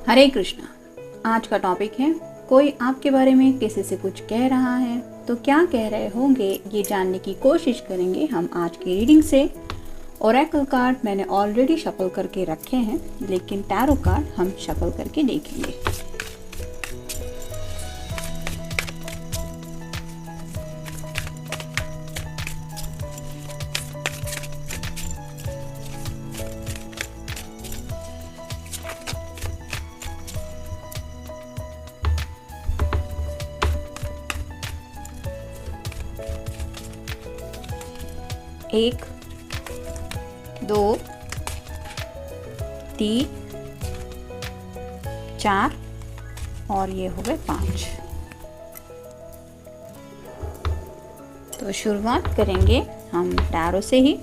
हरे कृष्णा। आज का टॉपिक है, कोई आपके बारे में किसी से कुछ कह रहा है तो क्या कह रहे होंगे, ये जानने की कोशिश करेंगे हम आज की रीडिंग से। ओरेकल कार्ड मैंने ऑलरेडी शफल करके रखे हैं, लेकिन टैरो कार्ड हम शफल करके देखेंगे। एक, दो, तीन, चार और ये हो गए 5। तो शुरुआत करेंगे हम टैरो से ही।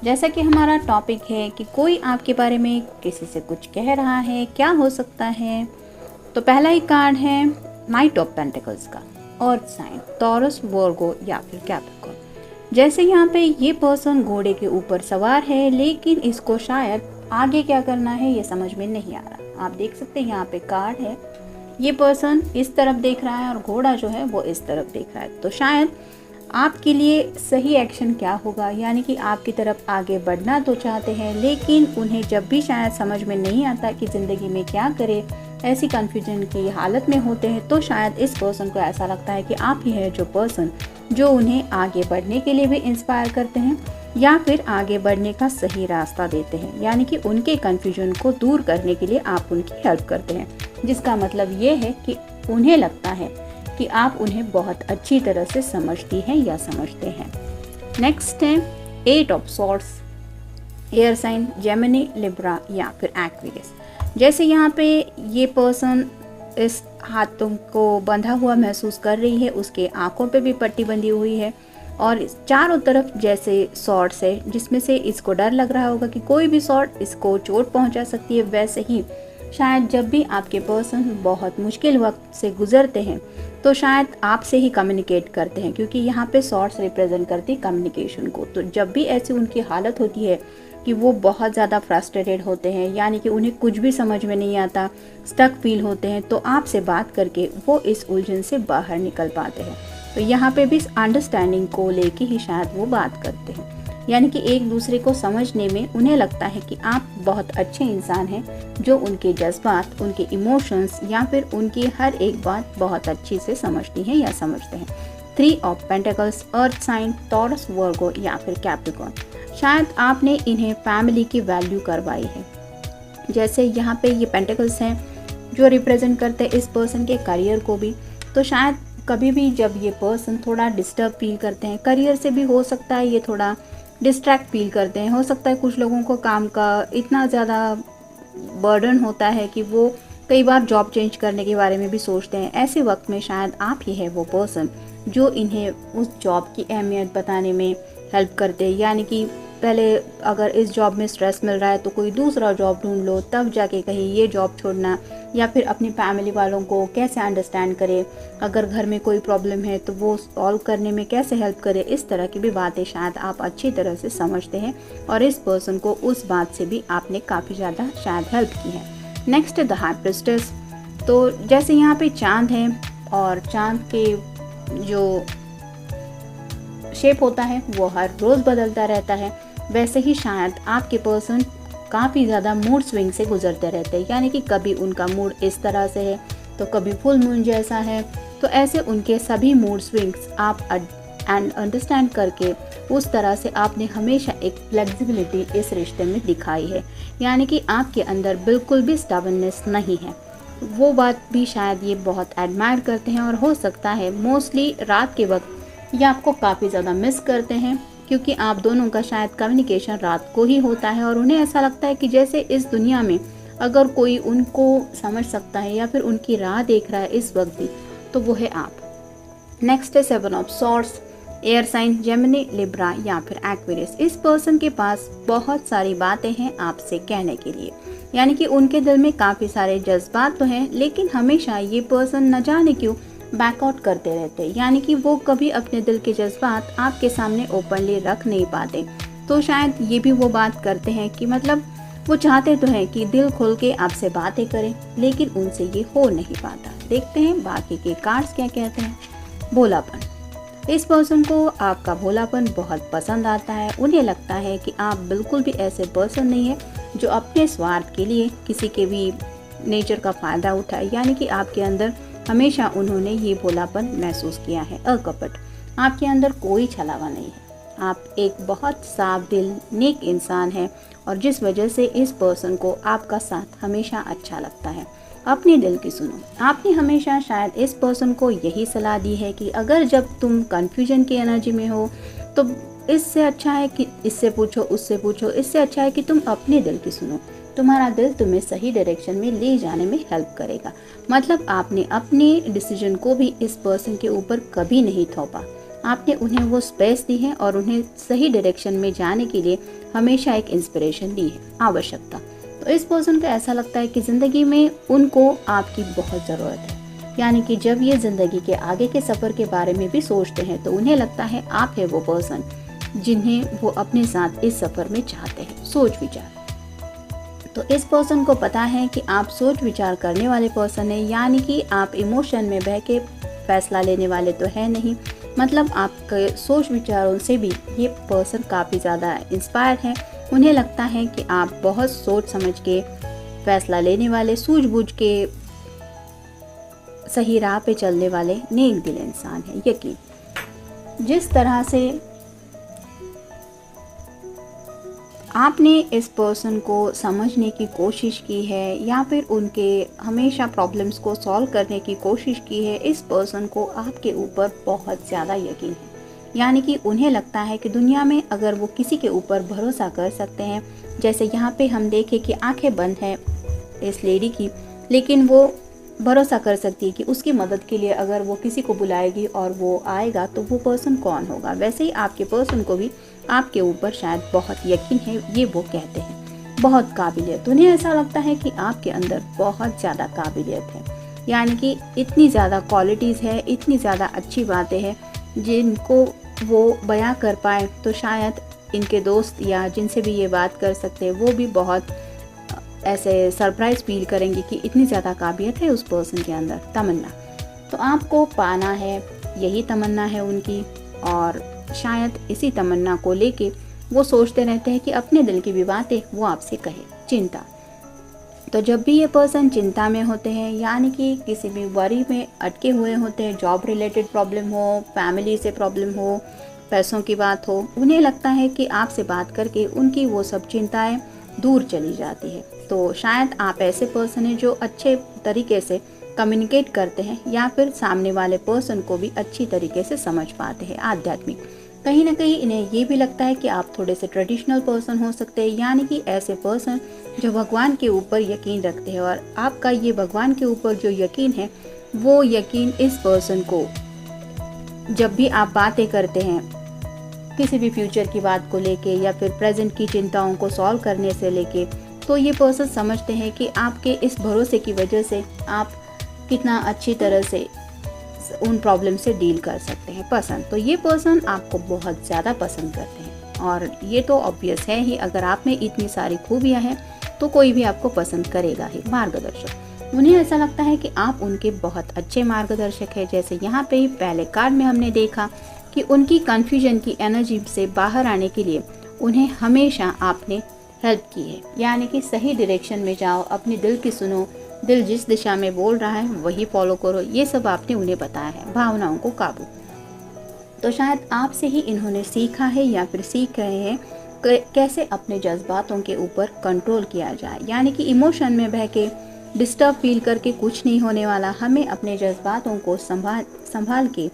जैसा कि हमारा टॉपिक है कि कोई आपके बारे में किसी से कुछ कह रहा है, क्या हो सकता है। तो पहला ही कार्ड है नाइट ऑफ पेंटिकल्स का, अर्थ साइन, टॉरस, वर्गो या फिर कैप्रिकॉर्न। जैसे यहाँ पे ये पर्सन घोड़े के ऊपर सवार है, लेकिन इसको शायद आगे क्या करना है ये समझ में नहीं आ रहा। आप देख सकते हैं यहाँ पे कार्ड है, ये पर्सन इस तरफ देख रहा है और घोड़ा जो है वो इस तरफ देख रहा है। तो शायद आपके लिए सही एक्शन क्या होगा, यानी कि आपकी तरफ आगे बढ़ना तो चाहते हैं, लेकिन उन्हें जब भी शायद समझ में नहीं आता कि ज़िंदगी में क्या करे, ऐसी कन्फ्यूजन की हालत में होते हैं, तो शायद इस पर्सन को ऐसा लगता है कि आप ही है जो पर्सन जो उन्हें आगे बढ़ने के लिए भी इंस्पायर करते हैं या फिर आगे बढ़ने का सही रास्ता देते हैं, यानी कि उनके कन्फ्यूजन को दूर करने के लिए आप उनकी हेल्प करते हैं। जिसका मतलब ये है कि उन्हें लगता है कि आप उन्हें बहुत अच्छी तरह से समझती हैं या समझते हैं। नेक्स्ट है 8 of swords, air sign, Gemini, Libra या फिर एक्वेरियस। जैसे यहाँ पे ये पर्सन इस हाथों को बंधा हुआ महसूस कर रही है, उसके आंखों पे भी पट्टी बंधी हुई है और चारों तरफ जैसे सॉर्ड्स है, जिसमें से इसको डर लग रहा होगा कि कोई भी सॉर्ड इसको चोट पहुंचा सकती है। वैसे ही शायद जब भी आपके पर्सन बहुत मुश्किल वक्त से गुजरते हैं तो शायद आपसे ही कम्युनिकेट करते हैं, क्योंकि यहाँ पे सॉर्ड्स रिप्रेजेंट करती है कम्युनिकेशन को। तो जब भी ऐसी उनकी हालत होती है कि वो बहुत ज़्यादा फ्रस्ट्रेटेड होते हैं, यानी कि उन्हें कुछ भी समझ में नहीं आता, स्टक फील होते हैं, तो आपसे बात करके वो इस उलझन से बाहर निकल पाते हैं। तो यहाँ पे भी अंडरस्टैंडिंग को लेके ही शायद वो बात करते हैं, यानी कि एक दूसरे को समझने में उन्हें लगता है कि आप बहुत अच्छे इंसान हैं जो उनके जज्बात, उनके इमोशंस या फिर उनकी हर एक बात बहुत अच्छी से समझती हैं या समझते हैं। 3 of pentacles, earth sign, Taurus, Virgo या फिर कैप्रिकॉर्न। शायद आपने इन्हें फैमिली की वैल्यू करवाई है। जैसे यहाँ पे ये पेंटिकल्स हैं जो रिप्रेजेंट करते हैं इस पर्सन के करियर को भी। तो शायद कभी भी जब ये पर्सन थोड़ा डिस्टर्ब फील करते हैं, करियर से भी हो सकता है ये थोड़ा डिस्ट्रैक्ट फील करते हैं, हो सकता है कुछ लोगों को काम का इतना ज़्यादा बर्डन होता है कि वो कई बार जॉब चेंज करने के बारे में भी सोचते हैं। ऐसे वक्त में शायद आप ही है वो पर्सन जो इन्हें उस जॉब की अहमियत बताने में हेल्प करते हैं, यानी कि पहले अगर इस जॉब में स्ट्रेस मिल रहा है तो कोई दूसरा जॉब ढूंढ लो, तब जाके कहीं ये जॉब छोड़ना, या फिर अपनी फैमिली वालों को कैसे अंडरस्टैंड करे, अगर घर में कोई प्रॉब्लम है तो वो सॉल्व करने में कैसे हेल्प करे। इस तरह की भी बातें शायद आप अच्छी तरह से समझते हैं और इस पर्सन को उस बात से भी आपने काफ़ी ज़्यादा शायद हेल्प की है। Next the high priestess. तो जैसे यहाँ पे चांद है और चांद के जो शेप होता है वो हर रोज़ बदलता रहता है, वैसे ही शायद आपके पर्सन काफ़ी ज़्यादा मूड स्विंग से गुजरते रहते हैं, यानी कि कभी उनका मूड इस तरह से है तो कभी फुल मून जैसा है। तो ऐसे उनके सभी मूड स्विंग्स आप एंड अंडरस्टैंड करके उस तरह से आपने हमेशा एक फ्लेक्सिबिलिटी इस रिश्ते में दिखाई है, यानी कि आपके अंदर बिल्कुल भी स्टबर्ननेस नहीं है। वो बात भी शायद ये बहुत एडमायर करते हैं और हो सकता है मोस्टली रात के वक्त ये आपको काफ़ी ज़्यादा मिस करते हैं, क्योंकि आप दोनों का शायद कम्युनिकेशन रात को ही होता है और उन्हें ऐसा लगता है कि जैसे इस दुनिया में अगर कोई उनको समझ सकता है या फिर उनकी राह देख रहा है इस वक्त भी, तो वो है आप। नेक्स्ट है 7 of swords, air sign, Gemini, Libra या फिर एक्वेरियस। इस पर्सन के पास बहुत सारी बातें हैं आपसे कहने के लिए, यानी कि उनके दिल में काफ़ी सारे जज्बात तो हैं, लेकिन हमेशा ये पर्सन न जाने क्यों बैकआउट करते रहते हैं, यानी कि वो कभी अपने दिल के जज्बात आपके सामने ओपनली रख नहीं पाते। तो शायद ये भी वो बात करते हैं कि मतलब वो चाहते तो हैं कि दिल खोल के आपसे बातें करें, लेकिन उनसे ये हो नहीं पाता। देखते हैं बाकी के कार्ड्स क्या कहते हैं। भोलापन। इस पर्सन को आपका भोलापन बहुत पसंद आता है। उन्हें लगता है कि आप बिल्कुल भी ऐसे पर्सन नहीं है जो अपने स्वार्थ के लिए किसी के भी नेचर का फ़ायदा उठाए, यानी कि आपके अंदर हमेशा उन्होंने ये भोलापन महसूस किया है। अकपट। आपके अंदर कोई छलावा नहीं है। आप एक बहुत साफ दिल, नेक इंसान हैं और जिस वजह से इस पर्सन को आपका साथ हमेशा अच्छा लगता है। अपने दिल की सुनो। आपने हमेशा शायद इस पर्सन को यही सलाह दी है कि अगर जब तुम कन्फ्यूजन की एनर्जी में हो तो इससे अच्छा है कि इससे पूछो, उससे पूछो, इससे अच्छा है कि तुम अपने दिल की सुनो। तुम्हारा दिल तुम्हें सही डायरेक्शन में ले जाने में हेल्प करेगा। मतलब आपने अपने डिसीजन को भी इस पर्सन के ऊपर कभी नहीं थोपा। आपने उन्हें वो स्पेस दी है और उन्हें सही डायरेक्शन में जाने के लिए हमेशा एक इंस्पिरेशन दी है। आवश्यकता। तो इस पर्सन को ऐसा लगता है कि ज़िंदगी में उनको आपकी बहुत ज़रूरत है, यानी कि जब ये ज़िंदगी के आगे के सफ़र के बारे में भी सोचते हैं तो उन्हें लगता है आप है वो पर्सन जिन्हें वो अपने साथ इस सफ़र में चाहते हैं। सोच विचार। तो इस पर्सन को पता है कि आप सोच विचार करने वाले पर्सन हैं, यानी कि आप इमोशन में बह के फैसला लेने वाले तो है नहीं। मतलब आपके सोच विचारों से भी ये पर्सन काफ़ी ज़्यादा इंस्पायर है। उन्हें लगता है कि आप बहुत सोच समझ के फैसला लेने वाले, सूझबूझ के सही राह पे चलने वाले नेक दिल इंसान है। यकीन। जिस तरह से आपने इस पर्सन को समझने की कोशिश की है या फिर उनके हमेशा प्रॉब्लम्स को सॉल्व करने की कोशिश की है, इस पर्सन को आपके ऊपर बहुत ज़्यादा यकीन है। यानी कि उन्हें लगता है कि दुनिया में अगर वो किसी के ऊपर भरोसा कर सकते हैं, जैसे यहाँ पे हम देखें कि आंखें बंद हैं इस लेडी की, लेकिन वो भरोसा कर सकती है कि उसकी मदद के लिए अगर वो किसी को बुलाएगी और वो आएगा तो वो पर्सन कौन होगा। वैसे ही आपके पर्सन को भी आपके ऊपर शायद बहुत यकीन है, ये वो कहते हैं। बहुत काबिलियत। उन्हें ऐसा लगता है कि आपके अंदर बहुत ज़्यादा काबिलियत है, यानी कि इतनी ज़्यादा क्वालिटीज़ है, इतनी ज़्यादा अच्छी बातें हैं जिनको वो बयां कर पाए तो शायद इनके दोस्त या जिनसे भी ये बात कर सकते हैं वो भी बहुत ऐसे सरप्राइज फील करेंगे कि इतनी ज़्यादा काबिलियत है उस पर्सन के अंदर। तमन्ना। तो आपको पाना है, यही तमन्ना है उनकी, और शायद इसी तमन्ना को लेके वो सोचते रहते हैं कि अपने दिल की भी बातें वो आपसे कहे। चिंता। तो जब भी ये पर्सन चिंता में होते हैं, यानी कि किसी भी वरी में अटके हुए होते हैं, जॉब रिलेटेड प्रॉब्लम हो, फैमिली से प्रॉब्लम हो, पैसों की बात हो, उन्हें लगता है कि आपसे बात करके उनकी वो सब चिंताएं दूर चली जाती है। तो शायद आप ऐसे पर्सन हैं जो अच्छे तरीके से कम्युनिकेट करते हैं या फिर सामने वाले पर्सन को भी अच्छी तरीके से समझ पाते हैं। आध्यात्मिक। कहीं ना कहीं इन्हें ये भी लगता है कि आप थोड़े से ट्रेडिशनल पर्सन हो सकते हैं, यानी कि ऐसे पर्सन जो भगवान के ऊपर यकीन रखते हैं, और आपका ये भगवान के ऊपर जो यकीन है वो यकीन इस पर्सन को जब भी आप बातें करते हैं किसी भी फ्यूचर की बात को लेके या फिर प्रेजेंट की चिंताओं को सॉल्व करने से लेके, तो ये पर्सन समझते हैं कि आपके इस भरोसे की वजह से आप कितना अच्छी तरह से उन प्रॉब्लम से डील कर सकते हैं। पसंद। तो ये पर्सन आपको बहुत ज़्यादा पसंद करते हैं और ये तो ऑब्वियस है ही, अगर आप में इतनी सारी खूबियाँ हैं तो कोई भी आपको पसंद करेगा ही। मार्गदर्शक। उन्हें ऐसा लगता है कि आप उनके बहुत अच्छे मार्गदर्शक हैं। जैसे यहाँ पे ही पहले कार्ड में हमने देखा कि उनकी कन्फ्यूजन की एनर्जी से बाहर आने के लिए उन्हें हमेशा आपने हेल्प की है, यानी कि सही डायरेक्शन में जाओ, अपने दिल की सुनो, दिल जिस दिशा में बोल रहा है वही फॉलो करो, ये सब आपने उन्हें बताया है। भावनाओं को काबू। तो शायद आपसे ही इन्होंने सीखा है या फिर सीख रहे हैं कैसे अपने जज्बातों के ऊपर कंट्रोल किया जाए, यानी कि इमोशन में बह के डिस्टर्ब फील करके कुछ नहीं होने वाला। हमें अपने जज्बातों को संभाल के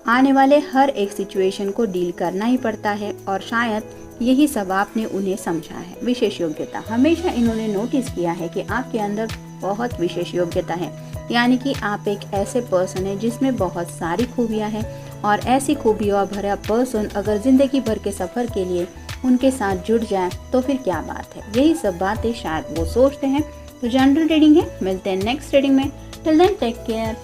आने वाले हर एक सिचुएशन को डील करना ही पड़ता है, और शायद यही सब आपने उन्हें समझा है। विशेष योग्यता। हमेशा इन्होंने नोटिस किया है कि आपके अंदर बहुत विशेष योग्यता है, यानी कि आप एक ऐसे पर्सन हैं जिसमें बहुत सारी खूबियां हैं, और ऐसी खूबियों भरा पर्सन अगर ज़िंदगी भर के सफ़र के लिए उनके साथ जुड़ जाए तो फिर क्या बात है। यही सब बातें शायद वो सोचते हैं। तो जनरल रीडिंग है, मिलते हैं नेक्स्ट रीडिंग में। Till then take care.